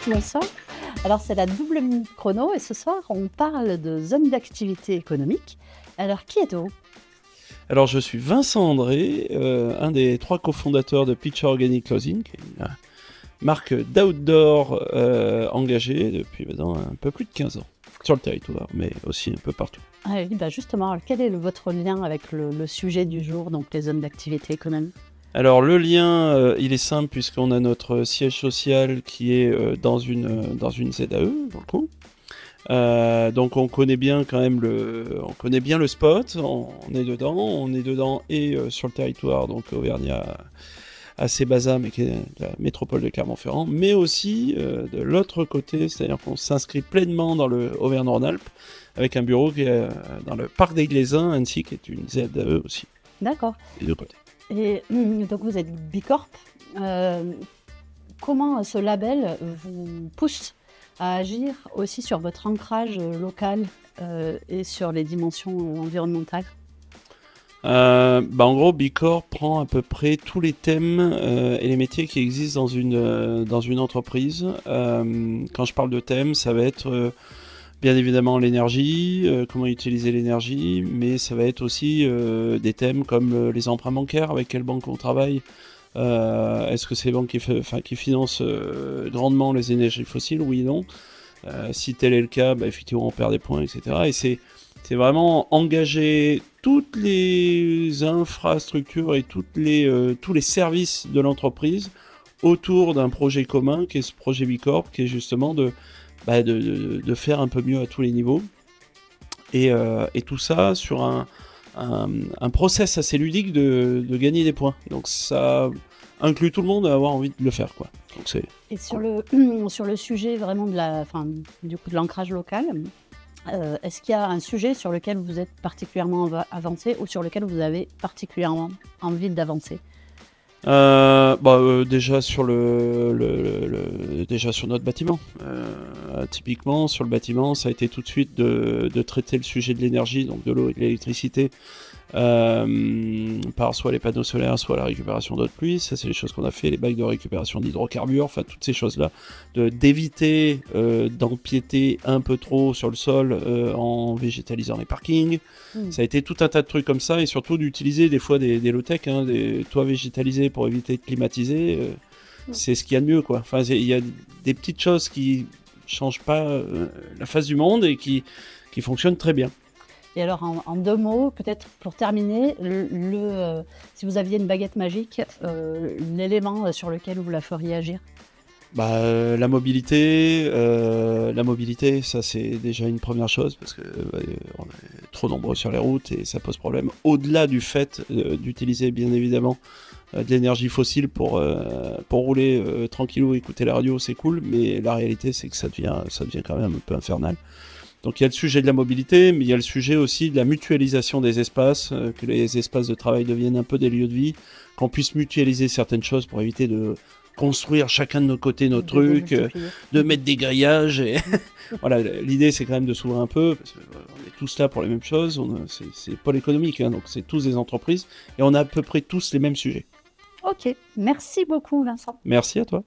bonsoir. Alors c'est la double minute chrono et ce soir on parle de zone d'activité économique. Alors qui êtes-vous? Alors je suis Vincent André, un des 3 cofondateurs de Pitcher Organic Clothing, qui est une marque d'outdoor engagée depuis maintenant un peu plus de 15 ans sur le territoire, mais aussi un peu partout. Ah oui, bah justement, alors quel est votre lien avec le sujet du jour, donc les zones d'activité économique? Alors le lien, il est simple puisqu'on a notre siège social qui est dans une ZAE, pour le coup. Donc on connaît bien quand même on connaît bien le spot, on est dedans et sur le territoire, donc Auvergnat assez basa, mais qui est la métropole de Clermont-Ferrand, mais aussi de l'autre côté, c'est-à-dire qu'on s'inscrit pleinement dans le Auvergne-Rhône-Alpes, avec un bureau qui est dans le parc des Glaisins, ainsi qui est une ZAE aussi. D'accord. Des deux côtés. Et donc vous êtes Bicorp. Comment ce label vous pousse à agir aussi sur votre ancrage local et sur les dimensions environnementales? En gros, Bicorp prend à peu près tous les thèmes et les métiers qui existent dans une entreprise. Quand je parle de thèmes, ça va être bien évidemment l'énergie, comment utiliser l'énergie, mais ça va être aussi des thèmes comme les emprunts bancaires, avec quelle banque on travaille. Est-ce que c'est les banques qui financent grandement les énergies fossiles? Oui et non. Si tel est le cas, effectivement on perd des points, etc. Et c'est vraiment engager toutes les infrastructures et tous les services de l'entreprise autour d'un projet commun qui est ce projet Bicorp, qui est justement de faire un peu mieux à tous les niveaux. Et tout ça sur un process assez ludique de gagner des points. Donc ça inclut tout le monde à avoir envie de le faire, quoi. Donc et sur le sujet vraiment de l'ancrage local, est-ce qu'il y a un sujet sur lequel vous êtes particulièrement avancé ou sur lequel vous avez particulièrement envie d'avancer? Déjà sur déjà sur notre bâtiment. Typiquement sur le bâtiment, ça a été tout de suite de traiter le sujet de l'énergie, donc de l'eau et de l'électricité, par soit les panneaux solaires, soit la récupération d'eau de pluie. Ça, c'est les choses qu'on a fait, les bacs de récupération d'hydrocarbures, enfin toutes ces choses-là, d'éviter d'empiéter un peu trop sur le sol en végétalisant les parkings. Ça a été tout un tas de trucs comme ça, et surtout d'utiliser des fois des low-tech, des toits végétalisés pour éviter de climatiser. C'est ce qu'il y a de mieux, quoi. Enfin, il y a des petites choses qui changent pas la face du monde et qui fonctionnent très bien. Et alors, en 2 mots, peut-être pour terminer, si vous aviez une baguette magique, l'élément sur lequel vous la feriez agir? La mobilité, ça c'est déjà une première chose parce que on est trop nombreux sur les routes et ça pose problème. Au-delà du fait d'utiliser bien évidemment de l'énergie fossile pour rouler tranquillou, écouter la radio, c'est cool, mais la réalité c'est que ça devient quand même un peu infernal. Donc il y a le sujet de la mobilité, mais il y a le sujet aussi de la mutualisation des espaces, que les espaces de travail deviennent un peu des lieux de vie, qu'on puisse mutualiser certaines choses pour éviter de construire chacun de nos côtés nos trucs, de mettre des grillages. Et voilà, l'idée c'est quand même de s'ouvrir un peu, parce qu'on est tous là pour les mêmes choses, c'est pôle économique, donc c'est tous des entreprises, et on a à peu près tous les mêmes sujets. Ok, merci beaucoup Vincent. Merci à toi.